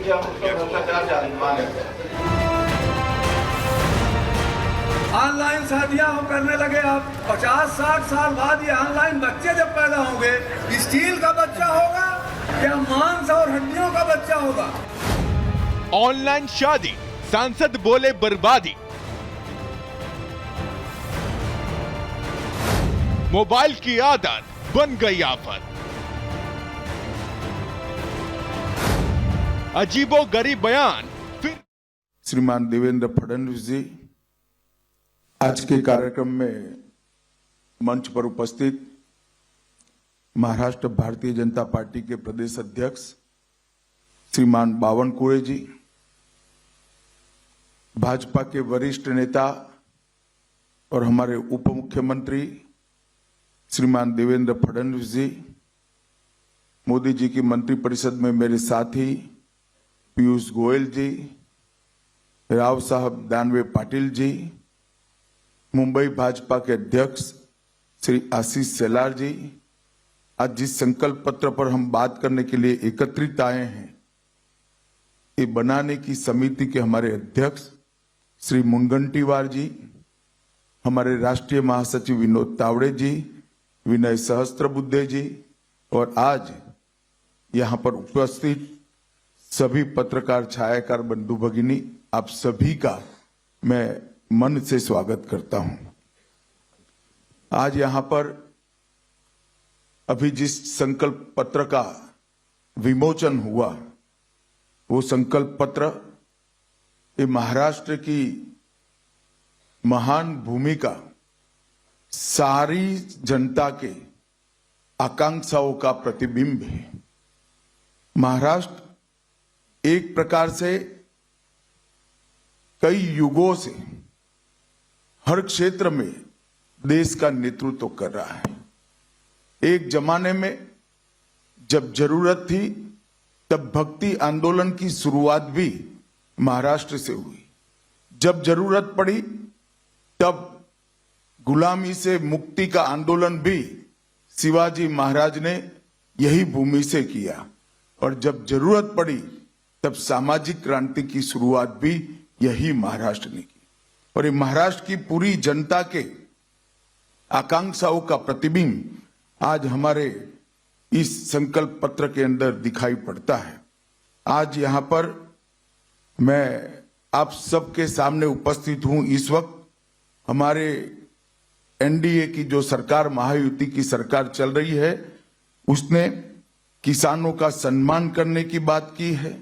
देखिए हम उसका भ्रष्टाचार जारी मानेंगे। ऑनलाइन शादियां हम करने लगे। अब 50-60 साल बाद ये ऑनलाइन बच्चे जब पैदा होंगे, स्टील का बच्चा होगा या मांस और हड्डियों का बच्चा होगा? ऑनलाइन शादी, सांसद बोले बर्बादी। मोबाइल की आदत बन गई आफत। अजीबो गरीब बयान फिर। श्रीमान देवेंद्र फडणवीस जी आज के कार्यक्रम में मंच पर उपस्थित महाराष्ट्र भारतीय जनता पार्टी के प्रदेश अध्यक्ष श्रीमान बावनकुळे जी, भाजपा के वरिष्ठ नेता और हमारे उप मुख्यमंत्री श्रीमान देवेंद्र फडणवीस जी, मोदी जी की मंत्रिपरिषद में मेरे साथी पीयूष गोयल जी, राव साहब दानवे पाटिल जी, मुंबई भाजपा के अध्यक्ष श्री आशीष शेलार जी, आज जिस संकल्प पत्र पर हम बात करने के लिए एकत्रित आए हैं, ये बनाने की समिति के हमारे अध्यक्ष श्री मुनगंटीवार जी, हमारे राष्ट्रीय महासचिव विनोद तावड़े जी, विनय सहस्त्रबुद्धे जी और आज यहां पर उपस्थित सभी पत्रकार छायाकार बंधु भगिनी, आप सभी का मैं मन से स्वागत करता हूं। आज यहां पर अभी जिस संकल्प पत्र का विमोचन हुआ, वो संकल्प पत्र ये महाराष्ट्र की महान भूमिका, सारी जनता के आकांक्षाओं का प्रतिबिंब है। महाराष्ट्र एक प्रकार से कई युगों से हर क्षेत्र में देश का नेतृत्व कर रहा है। एक जमाने में जब जरूरत थी तब भक्ति आंदोलन की शुरुआत भी महाराष्ट्र से हुई। जब जरूरत पड़ी तब गुलामी से मुक्ति का आंदोलन भी शिवाजी महाराज ने यही भूमि से किया और जब जरूरत पड़ी तब सामाजिक क्रांति की शुरुआत भी यही महाराष्ट्र ने की। और ये महाराष्ट्र की पूरी जनता के आकांक्षाओं का प्रतिबिंब आज हमारे इस संकल्प पत्र के अंदर दिखाई पड़ता है। आज यहां पर मैं आप सबके सामने उपस्थित हूं। इस वक्त हमारे एनडीए की जो सरकार, महायुति की सरकार चल रही है, उसने किसानों का सम्मान करने की बात की है,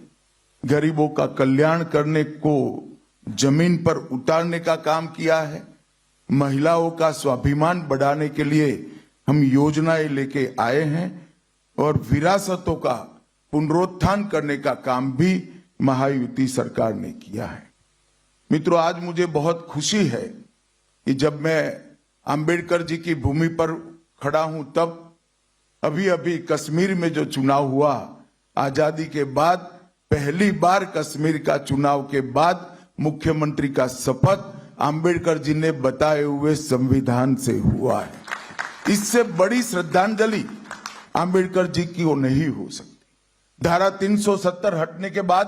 गरीबों का कल्याण करने को जमीन पर उतारने का काम किया है, महिलाओं का स्वाभिमान बढ़ाने के लिए हम योजनाएं लेके आए हैं और विरासतों का पुनरुत्थान करने का काम भी महायुति सरकार ने किया है। मित्रों, आज मुझे बहुत खुशी है कि जब मैं अंबेडकर जी की भूमि पर खड़ा हूं, तब अभी अभी कश्मीर में जो चुनाव हुआ, आजादी के बाद पहली बार कश्मीर का चुनाव के बाद मुख्यमंत्री का शपथ अंबेडकर जी ने बताए हुए संविधान से हुआ है। इससे बड़ी श्रद्धांजलि अंबेडकर जी की वो नहीं हो सकती। धारा 370 हटने के बाद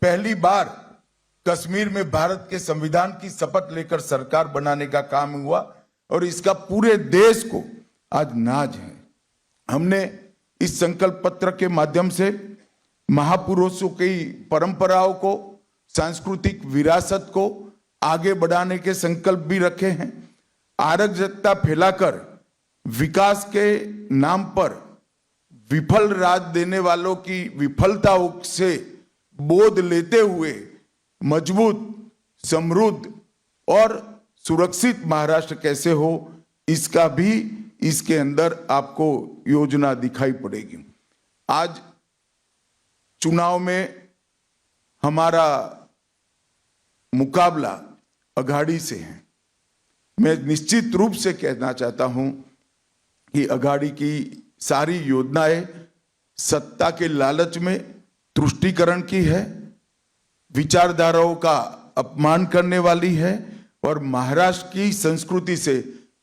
पहली बार कश्मीर में भारत के संविधान की शपथ लेकर सरकार बनाने का काम हुआ और इसका पूरे देश को आज नाज है। हमने इस संकल्प पत्र के माध्यम से महापुरुषों की परंपराओं को, सांस्कृतिक विरासत को आगे बढ़ाने के संकल्प भी रखे हैं। अराजकता फैलाकर विकास के नाम पर विफल राज देने वालों की विफलताओं से बोध लेते हुए मजबूत, समृद्ध और सुरक्षित महाराष्ट्र कैसे हो, इसका भी इसके अंदर आपको योजना दिखाई पड़ेगी। आज चुनाव में हमारा मुकाबला अघाड़ी से है। मैं निश्चित रूप से कहना चाहता हूं कि अघाड़ी की सारी योजनाएं सत्ता के लालच में तुष्टीकरण की है, विचारधाराओं का अपमान करने वाली है और महाराष्ट्र की संस्कृति से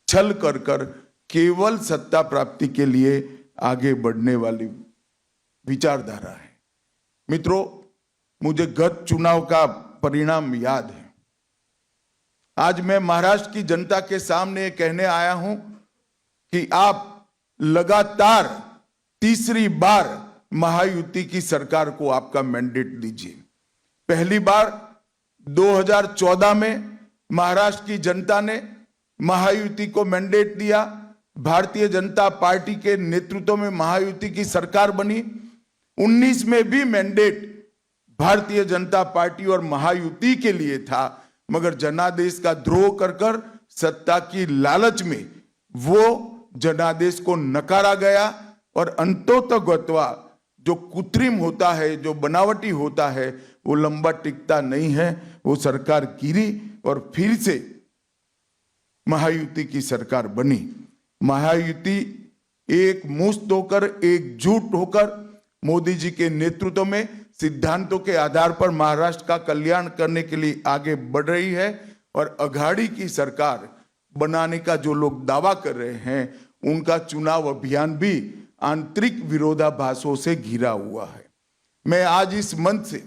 छल कर कर केवल सत्ता प्राप्ति के लिए आगे बढ़ने वाली विचारधारा है। मित्रों, मुझे गत चुनाव का परिणाम याद है। आज मैं महाराष्ट्र की जनता के सामने ये कहने आया हूं कि आप लगातार तीसरी बार महायुति की सरकार को आपका मैंडेट दीजिए। पहली बार 2014 में महाराष्ट्र की जनता ने महायुति को मैंडेट दिया, भारतीय जनता पार्टी के नेतृत्व में महायुति की सरकार बनी। 19 में भी मैंडेट भारतीय जनता पार्टी और महायुति के लिए था, मगर जनादेश का द्रोह कर सत्ता की लालच में वो जनादेश को नकारा गया और अंतोतगत्वा जो कृत्रिम होता है, जो बनावटी होता है, वो लंबा टिकता नहीं है। वो सरकार गिरी और फिर से महायुति की सरकार बनी। महायुति एक मुश्त होकर, एकजुट होकर मोदी जी के नेतृत्व में सिद्धांतों के आधार पर महाराष्ट्र का कल्याण करने के लिए आगे बढ़ रही है। और अघाड़ी की सरकार बनाने का जो लोग दावा कर रहे हैं, उनका चुनाव अभियान भी आंतरिक विरोधाभासों से घिरा हुआ है। मैं आज इस मंच से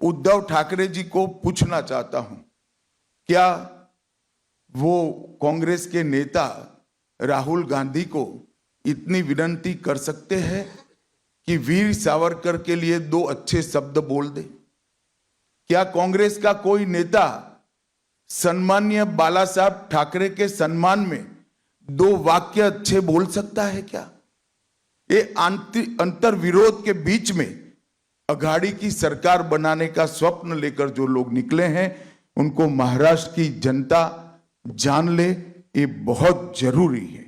उद्धव ठाकरे जी को पूछना चाहता हूं, क्या वो कांग्रेस के नेता राहुल गांधी को इतनी विनती कर सकते हैं कि वीर सावरकर के लिए 2 अच्छे शब्द बोल दे? क्या कांग्रेस का कोई नेता सम्माननीय बाला साहब ठाकरे के सम्मान में 2 वाक्य अच्छे बोल सकता है क्या? ये अंतर विरोध के बीच में अघाड़ी की सरकार बनाने का स्वप्न लेकर जो लोग निकले हैं, उनको महाराष्ट्र की जनता जान ले, ये बहुत जरूरी है।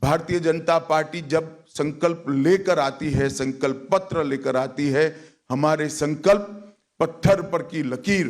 भारतीय जनता पार्टी जब संकल्प लेकर आती है, संकल्प पत्र लेकर आती है, हमारे संकल्प पत्थर पर की लकीर